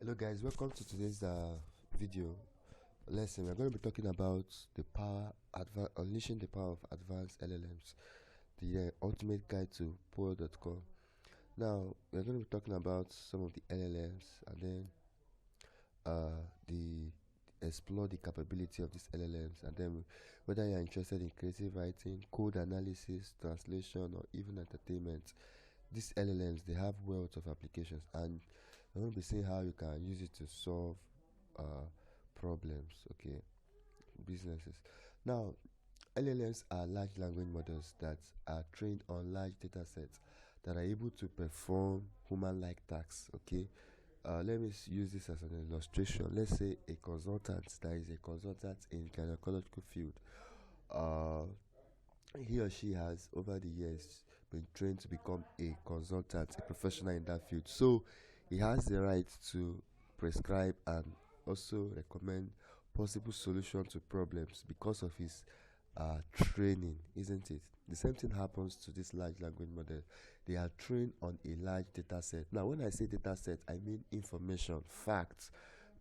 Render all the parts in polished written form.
Hello guys, welcome to today's video lesson. We're going to be talking about unleashing the power of advanced LLMs, the ultimate guide to poor.com. Now we're going to be talking about some of the LLMs and then the explore the capability of these LLMs, and then whether you're interested in creative writing, code analysis, translation, or even entertainment. These LLMs, they have wealth of applications, and I'm going to be seeing how you can use it to solve problems, okay, businesses. Now, LLMs are large language models that are trained on large data sets that are able to perform human-like tasks, okay. Let me use this as an illustration. Let's say a consultant that is a consultant in gynecological field. He or she has over the years been trained to become a consultant, a professional in that field. So he has the right to prescribe and also recommend possible solutions to problems because of his training, isn't it? The same thing happens to this large language model. They are trained on a large data set. Now, when I say data set, I mean information, facts,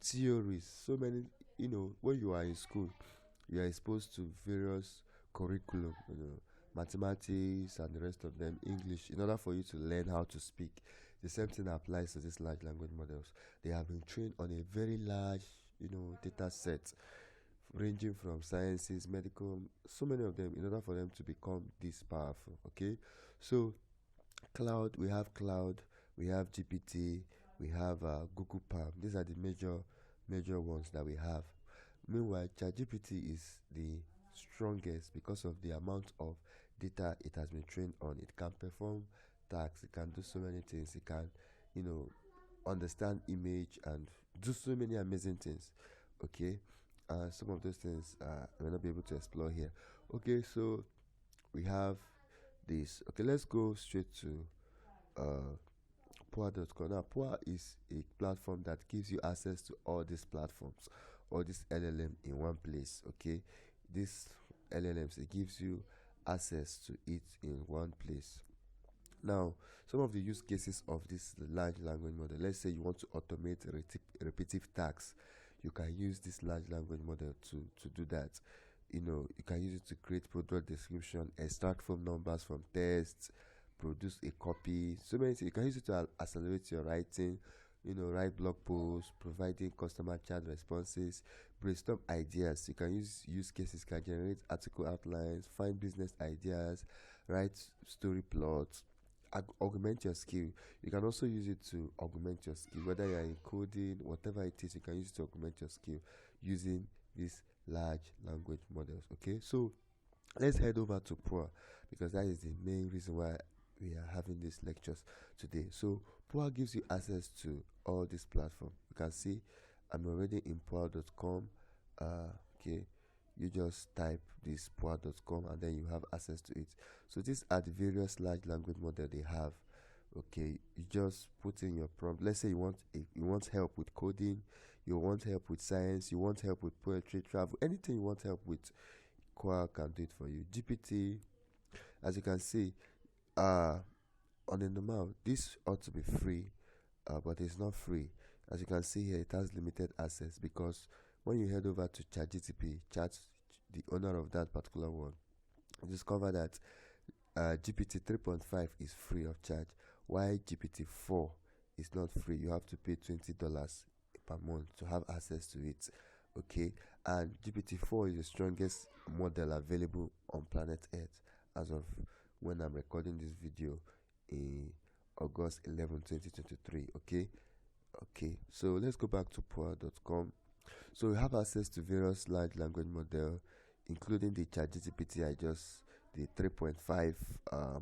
theories. So many, when you are in school, you are exposed to various curriculum, mathematics and the rest of them, English, in order for you to learn how to speak. The same thing applies to these large language models. They have been trained on a very large, data set ranging from sciences, medical, so many of them, in order for them to become this powerful. Okay, so Cloud, we have GPT, we have Google Palm. These are the major ones that we have. Meanwhile, ChatGPT is the strongest because of the amount of data it has been trained on. It can perform tasks, it can do so many things, it can, you know, understand image and do so many amazing things. Okay, some of those things I will not be able to explore here. Okay, so we have this. Okay, let's go straight to uh, Poa.com. Now, Poa is a platform that gives you access to all these platforms, all this LLM in one place. Okay, this LLMs, it gives you access to it in one place. Now, some of the use cases of this large language model. Let's say you want to automate repetitive tasks. You can use this large language model to do that. You can use it to create product description, extract phone numbers from tests, produce a copy, so many things. You can use it to accelerate your writing, write blog posts, providing customer chat responses, brainstorm ideas. You can use cases, can generate article outlines, find business ideas, write story plots, augment your skill. You can also use it to augment your skill, whether you're in coding, whatever it is. You can use it to augment your skill using these large language models. Okay, so let's head over to Poa, because that is the main reason why we are having these lectures today. So Poa gives you access to all these platforms. You can see I'm already in Poa.com. Okay, you just type this Poa.com and then you have access to it. So these are the various large language model they have. Okay, you just put in your prompt. Let's say you want help with coding, you want help with science, you want help with poetry, travel, anything you want help with, Quora can do it for you. GPT, as you can see, on the normal, this ought to be free, but it's not free. As you can see here, it has limited access because when you head over to ChatGPT, the owner of that particular one, discover that GPT 3.5 is free of charge, while GPT 4 is not free. You have to pay $20 per month to have access to it. Okay, and GPT 4 is the strongest model available on planet Earth as of when I'm recording this video in August 11, 2023. Okay, so let's go back to Poa.com. So we have access to various large language model, including the ChatGPT, the 3.5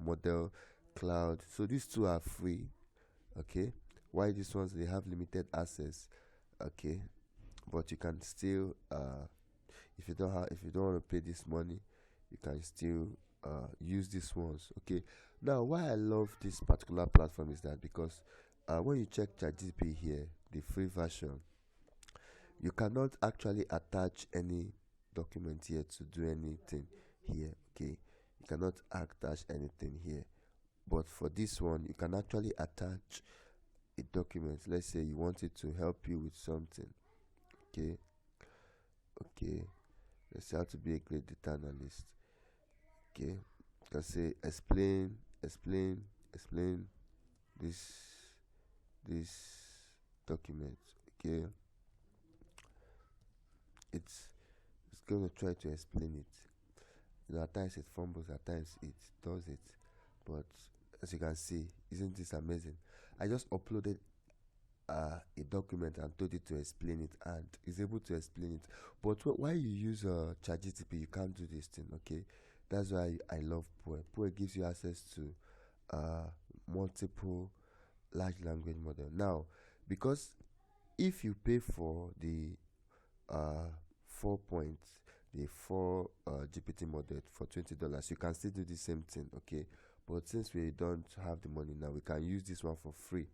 model, Cloud. So these two are free. Okay, why these ones, they have limited access. Okay, but you can still, if you don't want to pay this money, you can still use these ones. Okay, now why I love this particular platform is that because when you check ChatGPT here, the free version, you cannot actually attach any document here to do anything here. Okay, you cannot attach anything here, but for this one you can actually attach a document. Let's say you want it to help you with something. Okay, okay. Let's say how to be a great data analyst. Okay, you can say explain this this document. Okay, it's it's gonna try to explain it. At times it fumbles, at times it does it, but as you can see, isn't this amazing? I just uploaded a document and told it to explain it, and it's able to explain it. But why you use ChatGPT, you can't do this thing. Okay, that's why I love Poe. Poe gives you access to uh, multiple large language model. Now, because if you pay for the 4 points, the 4 GPT model for $20, you can still do the same thing. Okay, but since we don't have the money now, we can use this one for free.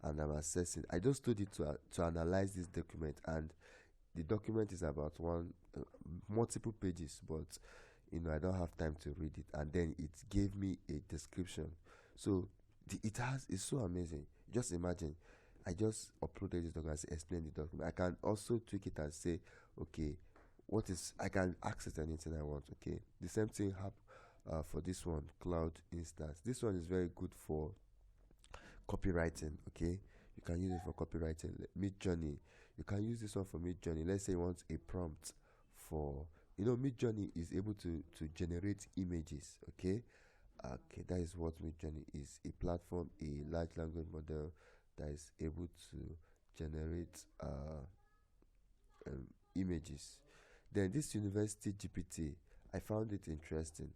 And I'm assessing. I just told it to analyze this document, and the document is about one multiple pages, but I don't have time to read it. And then it gave me a description. So it's so amazing. Just imagine, I just uploaded this document and explain the document. I can also tweak it and say, okay, I can access anything I want. Okay, the same thing for this one, Claude-Instant. This one is very good for copywriting. Okay, you can use it for copywriting. Mid Journey, you can use this one for Mid Journey. Let's say you want a prompt for, Mid Journey is able to generate images. Okay, that is what Mid Journey is, a platform, a large language model that is able to generate images. Then this University GPT, I found it interesting.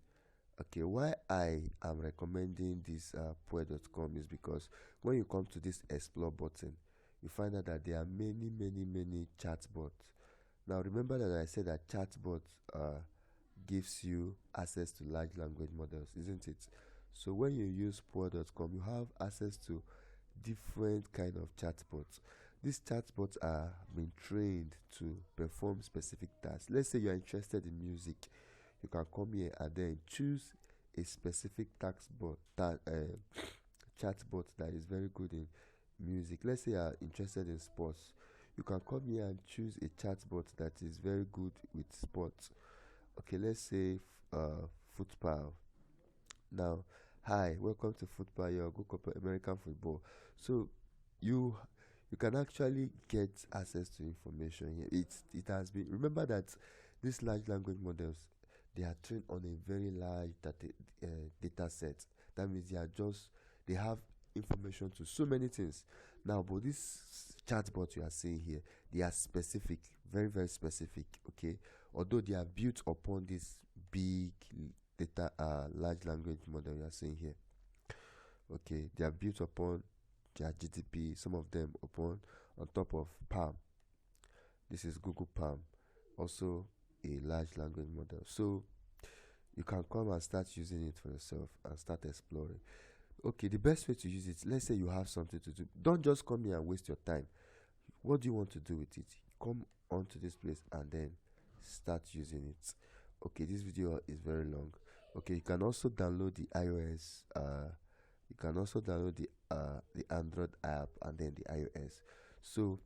Okay, why I am recommending this Poe.com is because when you come to this explore button, you find out that there are many chatbots. Now remember that I said that chatbot gives you access to large language models, isn't it? So when you use Poe.com, you have access to different kind of chatbots. These chatbots are being trained to perform specific tasks. Let's say you are interested in music, you can come here and then choose a specific chatbot that is very good in music. Let's say you are interested in sports, you can come here and choose a chatbot that is very good with sports. Okay, let's say football. Now, hi, welcome to football. You're good American football. So you you can actually get access to information here. It has been, remember that these large language models, they are trained on a very large data set. That means they have information to so many things. Now, but this chatbot you are seeing here, they are specific, very specific. Okay, although they are built upon this big data large language model you are seeing here. Okay, they are built upon their GDP, some of them upon on top of Palm. This is Google Palm, also a large language model. So you can come and start using it for yourself and start exploring. Okay, the best way to use it, let's say you have something to do, don't just come here and waste your time. What do you want to do with it? Come onto this place and then start using it. Okay, this video is very long. Okay, you can also download the iOS you can also download the Android app and then the iOS. So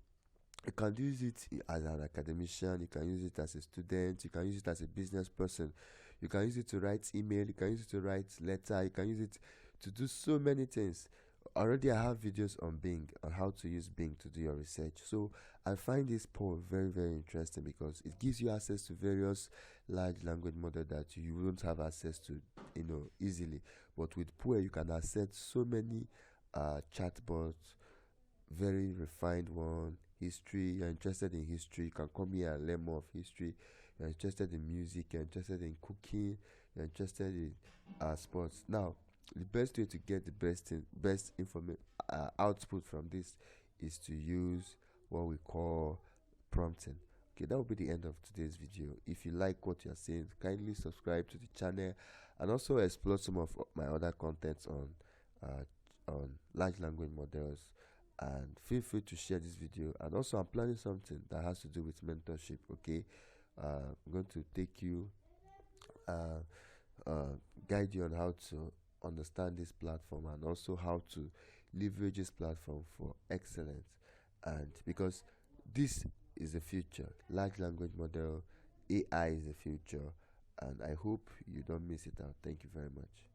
you can use it as an academician, you can use it as a student, you can use it as a business person, you can use it to write email, you can use it to write letter, you can use it to do so many things. Already I have videos on Bing, on how to use Bing to do your research. So I find this poll very interesting because it gives you access to various large language models that you wouldn't have access to easily. But with Poe you can access so many chatbots, very refined one. History, you're interested in history, you can come here and learn more of history. You're interested in music, you're interested in cooking, you're interested in sports. Now the best way to get the best information output from this is to use what we call prompting. Okay, that will be the end of today's video. If you like what you're seeing, kindly subscribe to the channel and also explore some of my other contents on large language models, and feel free to share this video. And also I'm planning something that has to do with mentorship. Okay, I'm going to take you guide you on how to understand this platform and also how to leverage this platform for excellence, and because this is the future, large language model, AI is the future, and I hope you don't miss it out. Thank you very much.